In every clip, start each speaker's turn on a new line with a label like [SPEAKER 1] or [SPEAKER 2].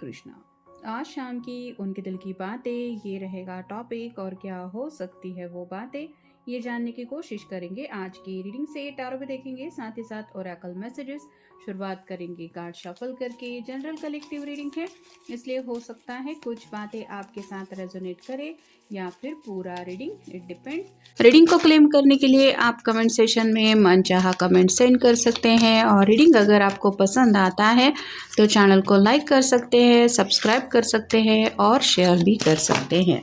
[SPEAKER 1] कृष्णा। आज शाम की उनके दिल की बातें ये रहेगा टॉपिक, और क्या हो सकती है वो बातें ये जानने की कोशिश करेंगे। आज की रीडिंग से टैरो भी देखेंगे, साथ ही साथ ओरेकल मैसेजेस। शुरुआत करेंगे कार्ड शफल करके। जनरल कलेक्टिव रीडिंग है, इसलिए हो सकता है कुछ बातें आपके साथ रेजोनेट करे या फिर पूरा रीडिंग, इट डिपेंड्स। रीडिंग को क्लेम करने के लिए आप कमेंट सेशन में मनचाहा कमेंट सेंड कर सकते हैं, और रीडिंग अगर आपको पसंद आता है तो चैनल को लाइक कर सकते हैं, सब्सक्राइब कर सकते हैं और शेयर भी कर सकते हैं।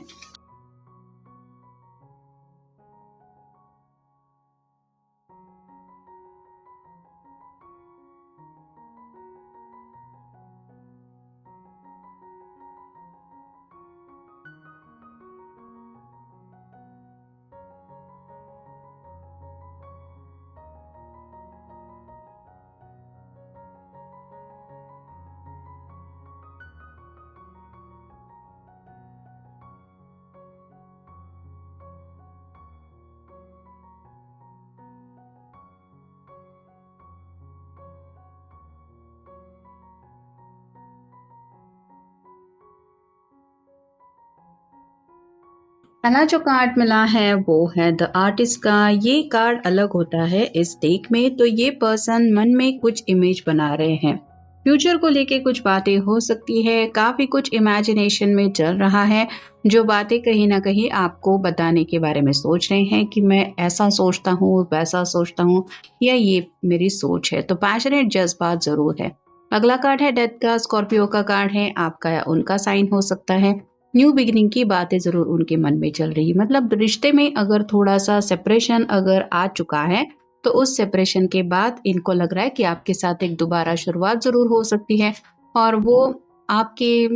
[SPEAKER 1] पहला जो कार्ड मिला है वो है द आर्टिस्ट का। ये कार्ड अलग होता है इस डेक में। तो ये पर्सन मन में कुछ इमेज बना रहे हैं, फ्यूचर को लेके कुछ बातें हो सकती है, काफी कुछ इमेजिनेशन में चल रहा है। जो बातें कहीं ना कहीं आपको बताने के बारे में सोच रहे हैं कि मैं ऐसा सोचता हूँ, वैसा सोचता हूँ, या ये मेरी सोच है। तो पैशनेट जज्बात जरूर है। अगला कार्ड है डेथ का। स्कॉर्पियो का कार्ड है, आपका या उनका साइन हो सकता है। न्यू बिगिनिंग की बातें जरूर उनके मन में चल रही है। मतलब रिश्ते में अगर थोड़ा सा सेपरेशन अगर आ चुका है तो उस सेपरेशन के बाद इनको लग रहा है कि आपके साथ एक दोबारा शुरुआत जरूर हो सकती है, और वो आपके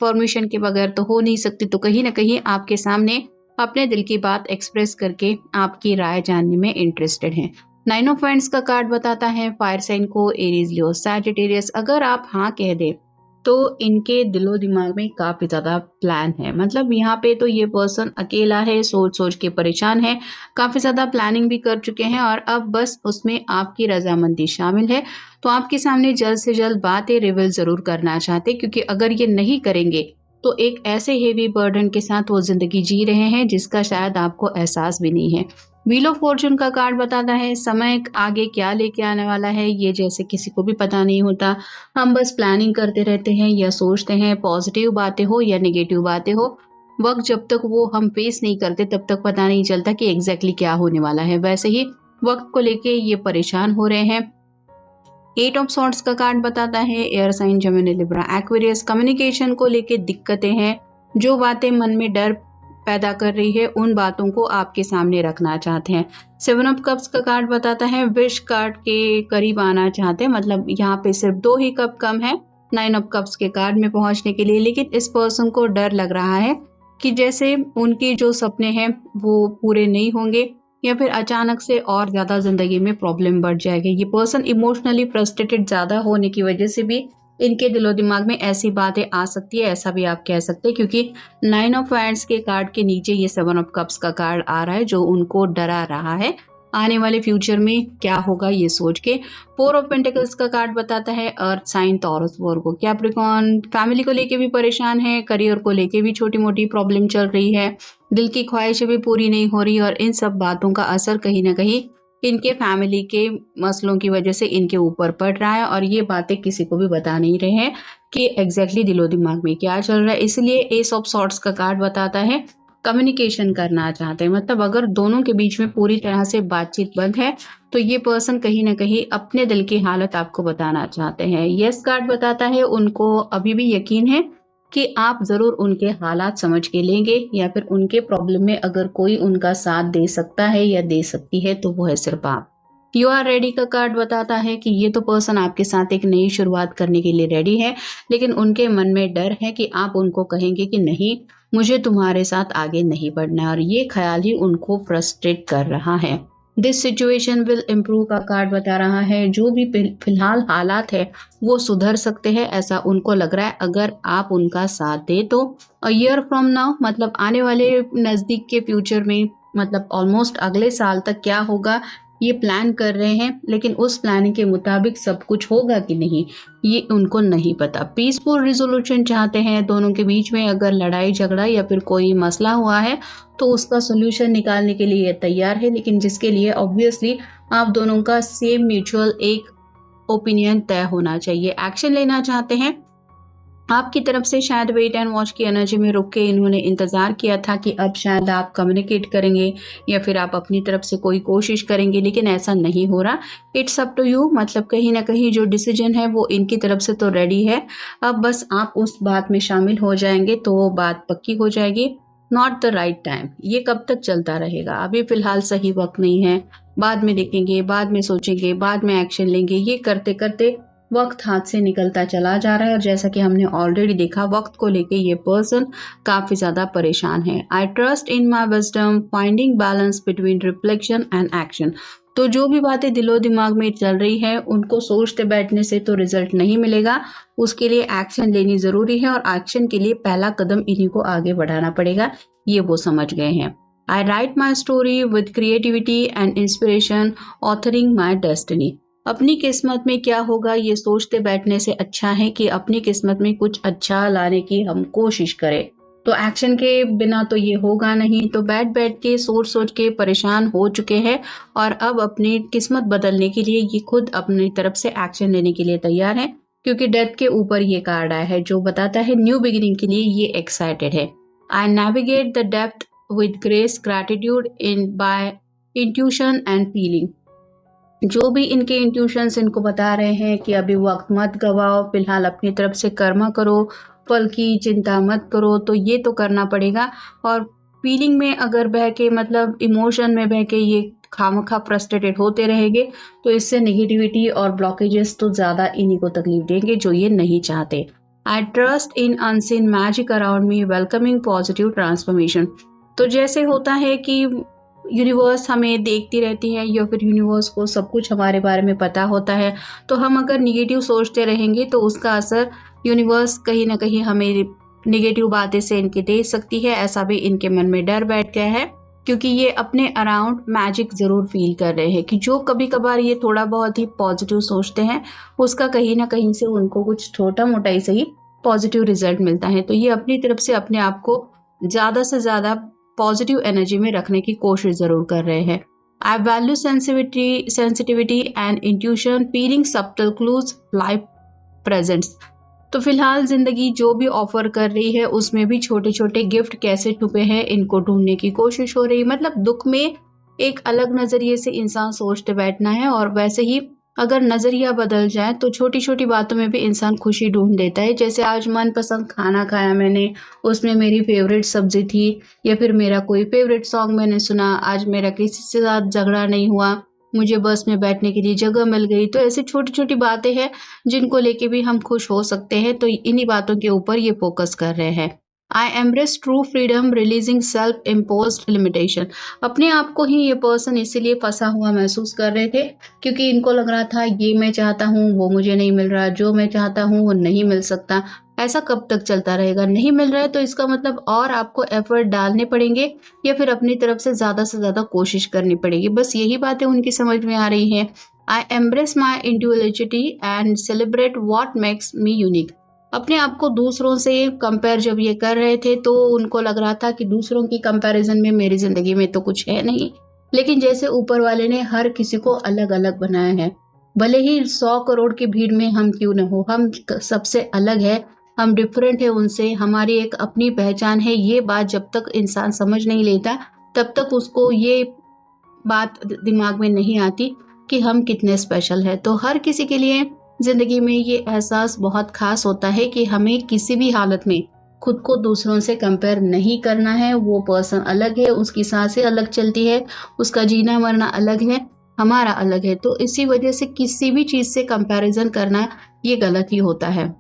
[SPEAKER 1] परमिशन के बगैर तो हो नहीं सकती। तो कहीं ना कहीं आपके सामने अपने दिल की बात एक्सप्रेस करके आपकी राय जानने में इंटरेस्टेड हैं। नाइन ऑफ वांड्स का कार्ड बताता है फायर साइन को, एरीज, लियो, सैजिटेरियस। अगर आप हाँ कह दे तो इनके दिलो दिमाग में काफी ज्यादा प्लान है। मतलब यहाँ पे तो ये पर्सन अकेला है, सोच सोच के परेशान है, काफी ज्यादा प्लानिंग भी कर चुके हैं, और अब बस उसमें आपकी रजामंदी शामिल है। तो आपके सामने जल्द से जल्द बातें रिवील जरूर करना चाहते, क्योंकि अगर ये नहीं करेंगे तो एक ऐसे हेवी बर्डन के साथ वो जिंदगी जी रहे हैं जिसका शायद आपको एहसास भी नहीं है। व्हील ऑफ फॉर्चून का कार्ड बताता है समय आगे क्या लेके आने वाला है ये जैसे किसी को भी पता नहीं होता। हम बस प्लानिंग करते रहते हैं या सोचते हैं, पॉजिटिव बातें हो या नेगेटिव बातें हो, वक्त जब तक वो हम फेस नहीं करते तब तक पता नहीं चलता कि एग्जैक्टली क्या होने वाला है। वैसे ही वक्त को लेके ये परेशान हो रहे हैं। एट ऑफ सॉर्ड्स का कार्ड बताता है air sign, Gemini, Libra, Aquarius. Communication को लेके दिक्कतें हैं, जो बातें मन में डर पैदा कर रही है उन बातों को आपके सामने रखना चाहते हैं। सेवन ऑफ कप्स का कार्ड बताता है विश कार्ड के करीब आना चाहते हैं। मतलब यहाँ पे सिर्फ 2 ही कप कम है नाइन ऑफ कप्स के कार्ड में पहुंचने के लिए, लेकिन इस पर्सन को डर लग रहा है कि जैसे उनके जो सपने हैं वो पूरे नहीं होंगे, या फिर अचानक से और ज्यादा जिंदगी में प्रॉब्लम बढ़ जाएगी। ये पर्सन इमोशनली फ्रस्ट्रेटेड ज्यादा होने की वजह से भी इनके दिलो दिमाग में ऐसी बातें आ सकती है, ऐसा भी आप कह सकते हैं, क्योंकि नाइन ऑफ वांड्स के कार्ड के नीचे ये सेवन ऑफ कप्स का कार्ड आ रहा है जो उनको डरा रहा है आने वाले फ्यूचर में क्या होगा ये सोच के। फोर ऑफ पेंटिकल्स का कार्ड बताता है अर्थ साइन, टॉरस, वर्गो, कैप्रिकॉर्न। फैमिली को लेके भी परेशान है, करियर को लेके भी छोटी मोटी प्रॉब्लम चल रही है, दिल की ख्वाहिशें भी पूरी नहीं हो रही, और इन सब बातों का असर कहीं ना कहीं इनके फैमिली के मसलों की वजह से इनके ऊपर पड़ रहा है, और ये बातें किसी को भी बता नहीं रहे हैं कि एग्जैक्टली दिलो दिमाग में क्या चल रहा है। इसलिए एस ऑफ सॉर्ड्स का कार्ड बताता है कम्युनिकेशन करना चाहते हैं। मतलब अगर दोनों के बीच में पूरी तरह से बातचीत बंद है तो ये पर्सन कहीं ना कहीं अपने दिल की हालत आपको बताना चाहते हैं। यस कार्ड बताता है उनको अभी भी यकीन है कि आप जरूर उनके हालात समझ के लेंगे, या फिर उनके प्रॉब्लम में अगर कोई उनका साथ दे सकता है या दे सकती है तो वो है सिर्फ आप। यू आर रेडी का कार्ड बताता है कि ये तो पर्सन आपके साथ एक नई शुरुआत करने के लिए रेडी है, लेकिन उनके मन में डर है कि आप उनको कहेंगे कि नहीं, मुझे तुम्हारे साथ आगे नहीं बढ़ना है, और ये ख्याल ही उनको फ्रस्ट्रेट कर रहा है। दिस सिचुएशन विल इम्प्रूव का कार्ड बता रहा है जो भी फिलहाल हालात है वो सुधर सकते हैं, ऐसा उनको लग रहा है अगर आप उनका साथ दे तो। अ ईयर फ्रॉम नाउ, मतलब आने वाले नज़दीक के फ्यूचर में, मतलब ऑलमोस्ट अगले साल तक क्या होगा ये प्लान कर रहे हैं, लेकिन उस प्लानिंग के मुताबिक सब कुछ होगा कि नहीं ये उनको नहीं पता। पीसफुल रिजोल्यूशन चाहते हैं, दोनों के बीच में अगर लड़ाई झगड़ा या फिर कोई मसला हुआ है तो उसका सोल्यूशन निकालने के लिए ये तैयार है, लेकिन जिसके लिए ऑब्वियसली आप दोनों का सेम म्यूचुअल एक ओपिनियन तय होना चाहिए। एक्शन लेना चाहते हैं, आपकी तरफ से शायद वेट एंड वॉच की एनर्जी में रुक के इन्होंने इंतज़ार किया था कि अब शायद आप कम्युनिकेट करेंगे या फिर आप अपनी तरफ से कोई कोशिश करेंगे, लेकिन ऐसा नहीं हो रहा। इट्स अप टू यू, मतलब कहीं ना कहीं जो डिसीजन है वो इनकी तरफ से तो रेडी है, अब बस आप उस बात में शामिल हो जाएंगे तो वो बात पक्की हो जाएगी। नॉट द राइट टाइम, ये कब तक चलता रहेगा? अभी फिलहाल सही वक्त नहीं है, बाद में देखेंगे, बाद में सोचेंगे, बाद में एक्शन लेंगे, ये करते करते वक्त हाथ से निकलता चला जा रहा है। और जैसा कि हमने ऑलरेडी देखा, वक्त को लेके ये पर्सन काफी ज्यादा परेशान है। I trust in my wisdom, finding balance between reflection and action. तो जो भी बातें दिलो दिमाग में चल रही है उनको सोचते बैठने से तो रिजल्ट नहीं मिलेगा, उसके लिए एक्शन लेनी जरूरी है, और एक्शन के लिए पहला कदम इन्हीं को आगे बढ़ाना पड़ेगा, ये वो समझ गए हैं। I write my story with creativity and inspiration, authoring my destiny. अपनी किस्मत में क्या होगा ये सोचते बैठने से अच्छा है कि अपनी किस्मत में कुछ अच्छा लाने की हम कोशिश करें। तो एक्शन के बिना तो ये होगा नहीं, तो बैठ बैठ के सोच सोच के परेशान हो चुके हैं और अब अपनी किस्मत बदलने के लिए ये खुद अपनी तरफ से एक्शन लेने के लिए तैयार है, क्योंकि डेथ के ऊपर ये कार्ड आया है जो बताता है न्यू बिगिनिंग के लिए ये एक्साइटेड है। आई navigate the depth with grace, gratitude in by intuition and feeling. जो भी इनके इंट्यूशंस इनको बता रहे हैं कि अभी वक्त मत गवाओ, फिलहाल अपनी तरफ से कर्मा करो, फल की चिंता मत करो, तो ये तो करना पड़ेगा। और फीलिंग में अगर बह के, मतलब इमोशन में बह के ये खामखा फ्रस्ट्रेटेड होते रहेंगे तो इससे नेगेटिविटी और ब्लॉकेजेस तो ज़्यादा इन्हीं को तकलीफ देंगे, जो ये नहीं चाहते। I trust in unseen magic around me, welcoming positive transformation. तो जैसे होता है कि यूनिवर्स हमें देखती रहती है या फिर यूनिवर्स को सब कुछ हमारे बारे में पता होता है, तो हम अगर निगेटिव सोचते रहेंगे तो उसका असर यूनिवर्स कहीं ना कहीं हमें निगेटिव बातें से इनके दे सकती है। ऐसा भी इनके मन में डर बैठ गया है, क्योंकि ये अपने अराउंड मैजिक ज़रूर फील कर रहे हैं कि जो कभी कभार ये थोड़ा बहुत ही पॉजिटिव सोचते हैं उसका कहीं ना कहीं से उनको कुछ छोटा मोटा ही सही पॉजिटिव रिजल्ट मिलता है। तो ये अपनी तरफ से अपने आप को ज़्यादा से ज़्यादा पॉजिटिव एनर्जी में रखने की कोशिश जरूर कर रहे हैं। I value sensitivity and intuition, feeling subtle clues life presents. तो फिलहाल जिंदगी जो भी ऑफर कर रही है उसमें भी छोटे छोटे गिफ्ट कैसे छुपे हैं इनको ढूंढने की कोशिश हो रही है। मतलब दुख में एक अलग नजरिए से इंसान सोचते बैठना है, और वैसे ही अगर नजरिया बदल जाए तो छोटी छोटी बातों में भी इंसान खुशी ढूंढ देता है। जैसे आज मनपसंद खाना खाया मैंने, उसमें मेरी फेवरेट सब्जी थी, या फिर मेरा कोई फेवरेट सॉन्ग मैंने सुना, आज मेरा किसी से साथ झगड़ा नहीं हुआ, मुझे बस में बैठने के लिए जगह मिल गई। तो ऐसी छोटी छोटी बातें हैं जिनको लेके भी हम खुश हो सकते हैं, तो इन्हीं बातों के ऊपर ये फोकस कर रहे हैं। I embrace true freedom, releasing self imposed limitation. अपने आप को ही ये पर्सन इसीलिए फंसा हुआ महसूस कर रहे थे क्योंकि इनको लग रहा था ये मैं चाहता हूँ वो मुझे नहीं मिल रहा, जो मैं चाहता हूँ वो नहीं मिल सकता। ऐसा कब तक चलता रहेगा? नहीं मिल रहा है तो इसका मतलब और आपको एफर्ट डालने पड़ेंगे या फिर अपनी तरफ से ज़्यादा कोशिश करनी पड़ेगी। बस यही बातें उनकी समझ में आ रही हैं। I embrace my individuality and celebrate what makes me unique. अपने आप को दूसरों से कंपेयर जब ये कर रहे थे तो उनको लग रहा था कि दूसरों की कंपैरिजन में मेरी जिंदगी में तो कुछ है नहीं, लेकिन जैसे ऊपर वाले ने हर किसी को अलग अलग बनाया है, भले ही 100 करोड़ की भीड़ में हम क्यों न हो, हम सबसे अलग है, हम डिफरेंट है उनसे, हमारी एक अपनी पहचान है। ये बात जब तक इंसान समझ नहीं लेता तब तक उसको ये बात दिमाग में नहीं आती कि हम कितने स्पेशल है। तो हर किसी के लिए जिंदगी में ये एहसास बहुत खास होता है कि हमें किसी भी हालत में खुद को दूसरों से कंपेयर नहीं करना है। वो पर्सन अलग है, उसकी सांसें अलग चलती है, उसका जीना मरना अलग है, हमारा अलग है। तो इसी वजह से किसी भी चीज से कंपैरिजन करना ये गलत ही होता है।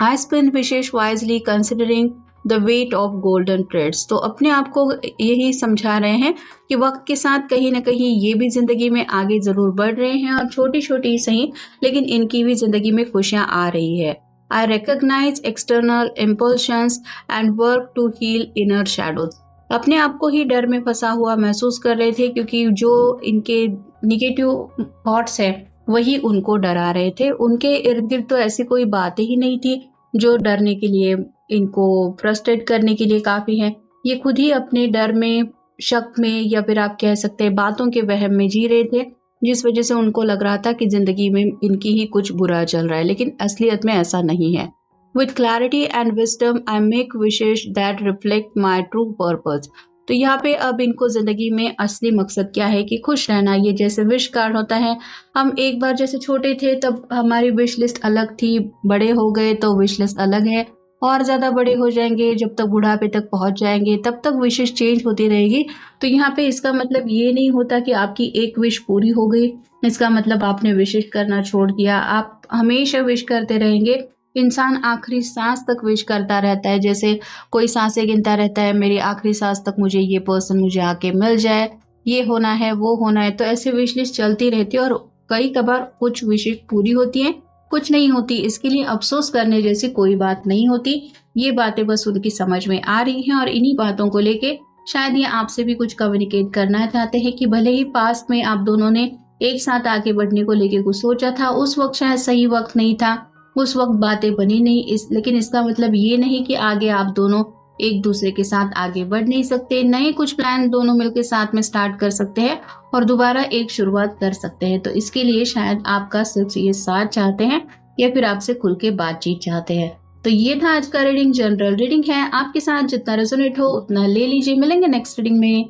[SPEAKER 1] आई स्पेंड विशेष wisely considering the weight of golden threads. तो अपने आप को यही समझा रहे हैं कि वक्त के साथ कहीं ना कहीं ये भी जिंदगी में आगे जरूर बढ़ रहे हैं, और छोटी छोटी सही लेकिन इनकी भी जिंदगी में खुशियां आ रही है। I recognise external impulsions and work to heal inner shadows. अपने आप को ही डर में फंसा हुआ महसूस कर रहे थे क्योंकि जो इनके निगेटिव थॉट्स है वही उनको डरा रहे थे। उनके इर्द गिर्द तो ऐसी कोई बातें ही नहीं थी जो डरने के लिए, इनको फ्रस्ट्रेट करने के लिए काफ़ी है। ये खुद ही अपने डर में, शक में, या फिर आप कह सकते हैं बातों के वहम में जी रहे थे, जिस वजह से उनको लग रहा था कि ज़िंदगी में इनकी ही कुछ बुरा चल रहा है, लेकिन असलियत में ऐसा नहीं है। With clarity and wisdom, I make wishes that reflect my true purpose. तो यहाँ पे अब इनको ज़िंदगी में असली मकसद क्या है कि खुश रहना। ये जैसे विश कार्ड होता है, हम एक बार जैसे छोटे थे तब हमारी विश लिस्ट अलग थी, बड़े हो गए तो विश लिस्ट अलग है, और ज़्यादा बड़े हो जाएंगे, जब तक बुढ़ापे तक पहुँच जाएंगे तब तक विशेष चेंज होती रहेगी। तो यहाँ पे इसका मतलब ये नहीं होता कि आपकी एक विश पूरी हो गई, इसका मतलब आपने विशेष करना छोड़ दिया। आप हमेशा विश करते रहेंगे। इंसान आखिरी सांस तक विश करता रहता है, जैसे कोई सांसें गिनता रहता है, मेरी आखिरी सांस तक मुझे ये पर्सन मुझे आके मिल जाए, ये होना है, वो होना है। तो ऐसी विश लिस्ट चलती रहती है और कई कबार कुछ विशेष पूरी होती हैं, कुछ नहीं होती। इसके लिए अफसोस करने जैसी कोई बात नहीं होती। ये बातें बस उनकी समझ में आ रही हैं और इन्हीं बातों को लेके शायद ये आपसे भी कुछ कम्युनिकेट करना चाहते हैं कि भले ही पास्ट में आप दोनों ने एक साथ आगे बढ़ने को लेके कुछ सोचा था, उस वक्त शायद सही वक्त नहीं था, उस वक्त बातें बनी नहीं, लेकिन इसका मतलब ये नहीं कि आगे आप दोनों एक दूसरे के साथ आगे बढ़ नहीं सकते। नए कुछ प्लान दोनों मिलकर साथ में स्टार्ट कर सकते हैं और दोबारा एक शुरुआत कर सकते हैं। तो इसके लिए शायद आपका सिर्फ ये साथ चाहते हैं या फिर आपसे खुल के बातचीत चाहते हैं। तो ये था आज का रीडिंग। जनरल रीडिंग है, आपके साथ जितना रेजोनेट हो उतना ले लीजिए। मिलेंगे नेक्स्ट रीडिंग में।